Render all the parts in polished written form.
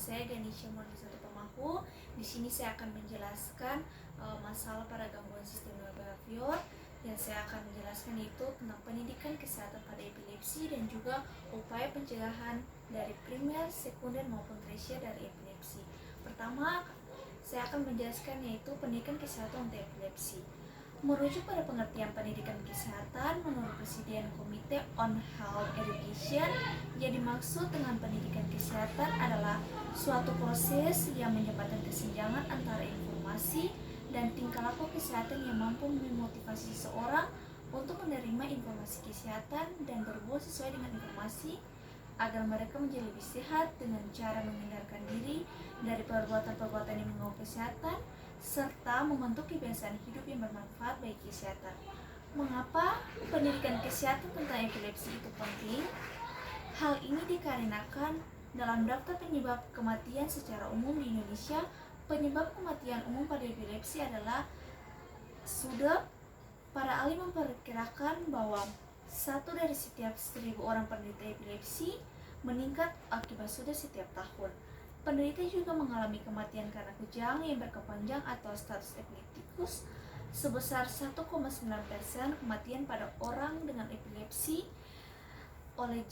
saya Ganesha Monisatu Pamahu. Di sini saya akan menjelaskan masalah pada gangguan sistem behavior. Yang saya akan menjelaskan itu tentang pendidikan kesehatan pada epilepsi dan juga upaya pencegahan dari primer, sekunder maupun tersier dari epilepsi. Pertama, saya akan menjelaskan yaitu pendidikan kesehatan untuk epilepsi. Merujuk pada pengertian pendidikan kesehatan menurut Presiden Komite on Health Education, yang dimaksud dengan pendidikan kesehatan adalah suatu proses yang menyebabkan kesenjangan antara informasi dan tingkah laku kesehatan yang mampu memotivasi seseorang untuk menerima informasi kesehatan dan berbuat sesuai dengan informasi agar mereka menjadi lebih sehat dengan cara menghindarkan diri dari perbuatan-perbuatan yang mengganggu kesehatan serta membentuk kebiasaan hidup yang bermanfaat bagi kesehatan. Mengapa pendidikan kesehatan tentang epilepsi itu penting? Hal ini dikarenakan dalam daftar penyebab kematian secara umum di Indonesia, penyebab kematian umum pada epilepsi adalah SUDEP. Para ahli memperkirakan bahwa 1 dari setiap 1.000 orang penderita epilepsi meningkat akibat SUDEP setiap tahun. Penderita juga mengalami kematian karena kejang yang berkepanjang atau status epileptikus. Sebesar 1,9% kematian pada orang dengan epilepsi oleh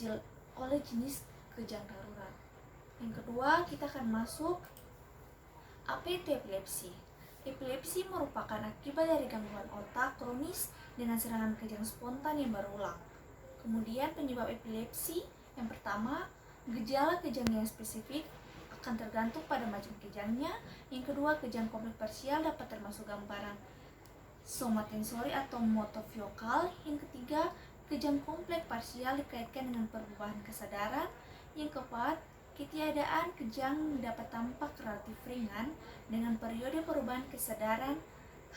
jenis kejang darurat. Yang kedua, kita akan masuk apa itu epilepsi. Epilepsi merupakan akibat dari gangguan otak kronis dengan serangan kejang spontan yang berulang. Kemudian penyebab epilepsi, yang pertama, gejala kejang yang spesifik akan tergantung pada macam kejangnya. Yang kedua, kejang kompleks parsial dapat termasuk gambaran somatensori atau motovokal. Yang ketiga, kejang kompleks parsial dikaitkan dengan perubahan kesadaran. Yang keempat, ketiadaan kejang dapat tampak relatif ringan dengan periode perubahan kesadaran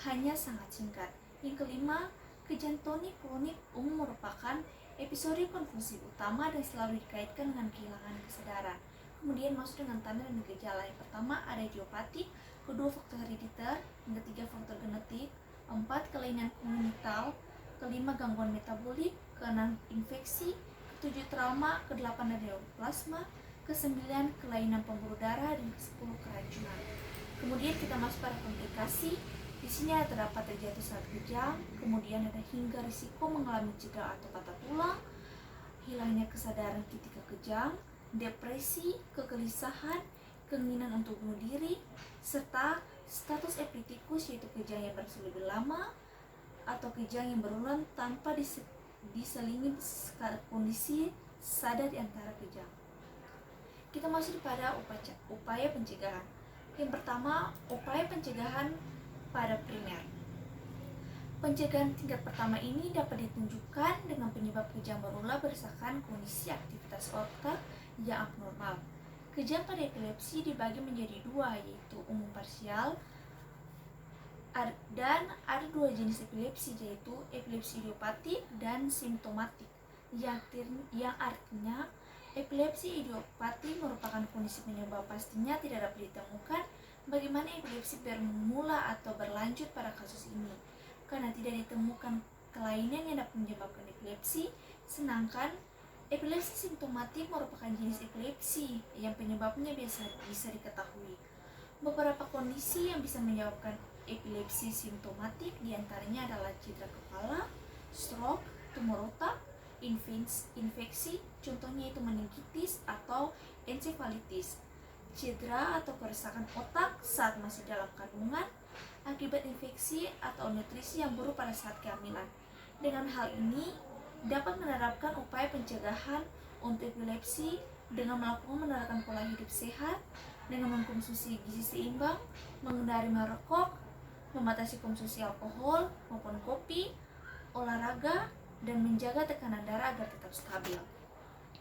hanya sangat singkat. Yang kelima, kejang tonik kronik umum merupakan episode konvulsi utama dan selalu dikaitkan dengan kehilangan kesadaran. Kemudian masuk dengan tanda dan gejala. Yang pertama ada idiopatik, kedua faktor herediter, yang ketiga faktor genetik, 4 kelainan kongenital, kelima gangguan metabolik, keenam infeksi, ketujuh trauma, kedelapan neoplasma, kesembilan kelainan pembuluh darah, dan ke-10 keracunan. Kemudian kita masuk pada komplikasi. Di sini ada terdapat terjatuh saat kejang, kemudian ada hingga risiko mengalami cedera atau patah tulang, hilangnya kesadaran ketika kejang, depresi, kegelisahan, keinginan untuk bunuh diri, serta status epileptikus yaitu kejang yang berlangsung lebih lama atau kejang yang berulang tanpa diselingi kondisi sadar di antara kejang. Kita masuk pada upaya pencegahan. Yang pertama, upaya pencegahan pada primer. Pencegahan tingkat pertama ini dapat ditunjukkan dengan penyebab kejang berulang berdasarkan kondisi aktivitas otak yang abnormal. Kejang pada epilepsi dibagi menjadi dua, yaitu umum parsial, dan ada dua jenis epilepsi, yaitu epilepsi idiopatik dan simptomatik, yang artinya epilepsi idiopatik merupakan kondisi penyebab pastinya tidak dapat ditemukan. Bagaimana epilepsi bermula atau berlanjut pada kasus ini? Karena tidak ditemukan kelainan yang dapat menyebabkan epilepsi, sedangkan epilepsi simptomatik merupakan jenis epilepsi yang penyebabnya bisa diketahui. Beberapa kondisi yang bisa menyebabkan epilepsi simptomatik diantaranya adalah cedera kepala, stroke, tumor otak, infeksi, contohnya itu meningitis atau ensefalitis, cedera atau kerusakan otak saat masih dalam kandungan, akibat infeksi atau nutrisi yang buruk pada saat kehamilan. Dengan hal ini dapat menerapkan upaya pencegahan untuk epilepsi dengan menerapkan pola hidup sehat, dengan mengkonsumsi gizi seimbang, menghindari merokok, membatasi konsumsi alkohol maupun kopi, olahraga, dan menjaga tekanan darah agar tetap stabil.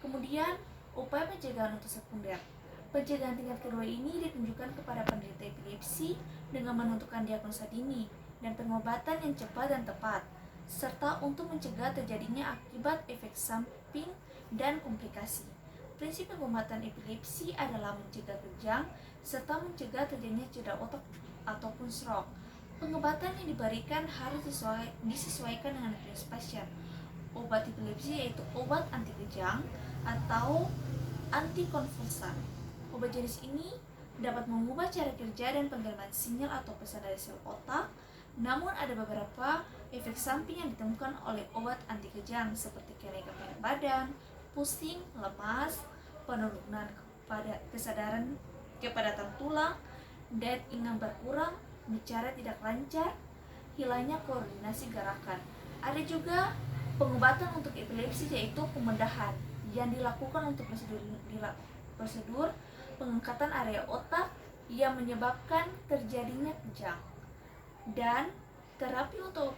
Kemudian upaya pencegahan untuk sekunder. Pencegahan tingkat kedua ini ditunjukkan kepada penderita epilepsi dengan menentukan diagnosa dini dan pengobatan yang cepat dan tepat, serta untuk mencegah terjadinya akibat efek samping dan komplikasi. Prinsip pengobatan epilepsi adalah mencegah kejang serta mencegah terjadinya cedera otak ataupun stroke. Pengobatan yang diberikan harus disesuaikan dengan jenis pasien. Obat epilepsi yaitu obat anti kejang atau antikonvulsan. Obat jenis ini dapat mengubah cara kerja dan pengiriman sinyal atau pesan dari sel otak, namun ada beberapa efek samping yang ditemukan oleh obat anti kejang seperti kenaikan berat badan, pusing, lemas, penurunan kesadaran, kepadatan tulang, daya ingat berkurang, bicara tidak lancar, hilangnya koordinasi gerakan. Ada juga pengobatan untuk epilepsi yaitu pembedahan yang dilakukan untuk prosedur pengangkatan area otak yang menyebabkan terjadinya kejang. Dan terapi untuk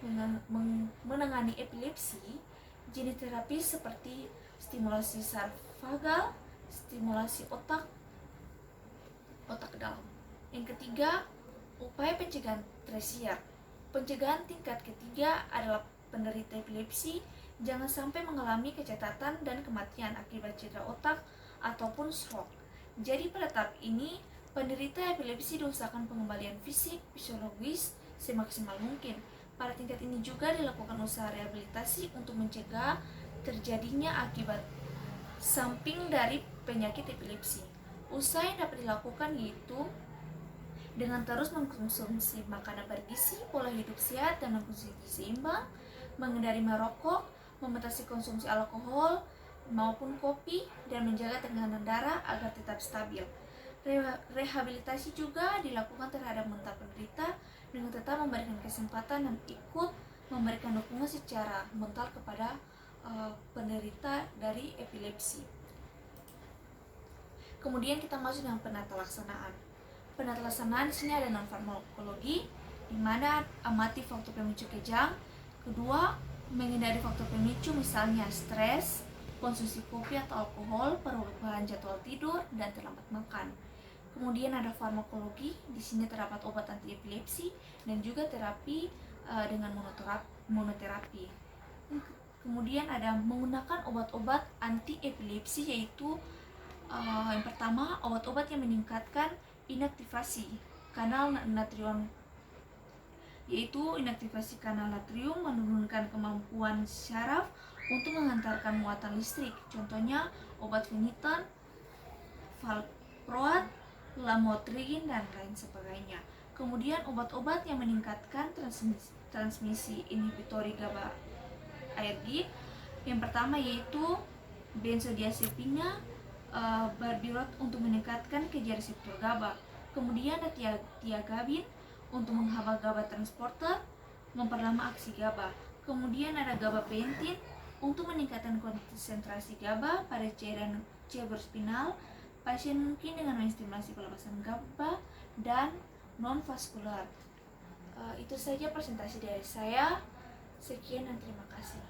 menangani epilepsi, jenis terapi seperti stimulasi saraf vagal, stimulasi otak dalam. Yang ketiga, upaya pencegahan tersier. Pencegahan tingkat ketiga adalah penderita epilepsi jangan sampai mengalami kecacatan dan kematian akibat cedera otak ataupun stroke. Jadi pada tahap ini, penderita epilepsi diusahakan pengembalian fisik, fisiologis semaksimal mungkin. Pada tingkat ini juga dilakukan usaha rehabilitasi untuk mencegah terjadinya akibat samping dari penyakit epilepsi. Usaha yang dapat dilakukan yaitu dengan terus mengkonsumsi makanan bergizi, pola hidup sehat dan konsumsi seimbang, menghindari merokok, membatasi konsumsi alkohol maupun kopi, dan menjaga tekanan darah agar tetap stabil. Rehabilitasi juga dilakukan terhadap mental penderita dengan tetap memberikan kesempatan dan ikut memberikan dukungan secara mental kepada penderita dari epilepsi. Kemudian kita masuk dengan penata laksanaan. Penata laksanaan di sini ada non farmakologi, di mana amati faktor pemicu kejang. Kedua, menghindari faktor pemicu misalnya stres, konsumsi kopi atau alkohol, perubahan jadwal tidur, dan terlambat makan. Kemudian ada farmakologi, di sini terdapat obat anti epilepsi dan juga terapi dengan monoterapi. Kemudian ada menggunakan obat-obat anti epilepsi yaitu yang pertama, obat-obat yang meningkatkan inaktivasi kanal natrium, yaitu inaktivasi kanal natrium menurunkan kemampuan syaraf untuk menghantarkan muatan listrik. Contohnya obat feniton, valproat, lamotrigin, dan lain sebagainya. Kemudian obat-obat yang meningkatkan transmisi inhibitori GABA aergik. Yang pertama yaitu benzodiazepina, barbirot untuk meningkatkan kerja reseptor GABA. Kemudian ada tiagabin untuk menghambat GABA transporter, memperlama aksi GABA. Kemudian ada gabapentin untuk meningkatkan konsentrasi GABA pada cairan cerebrospinal. Pasien mungkin dengan menstimulasi pelepasan GABA dan non-vaskular. Itu saja presentasi dari saya. Sekian dan terima kasih.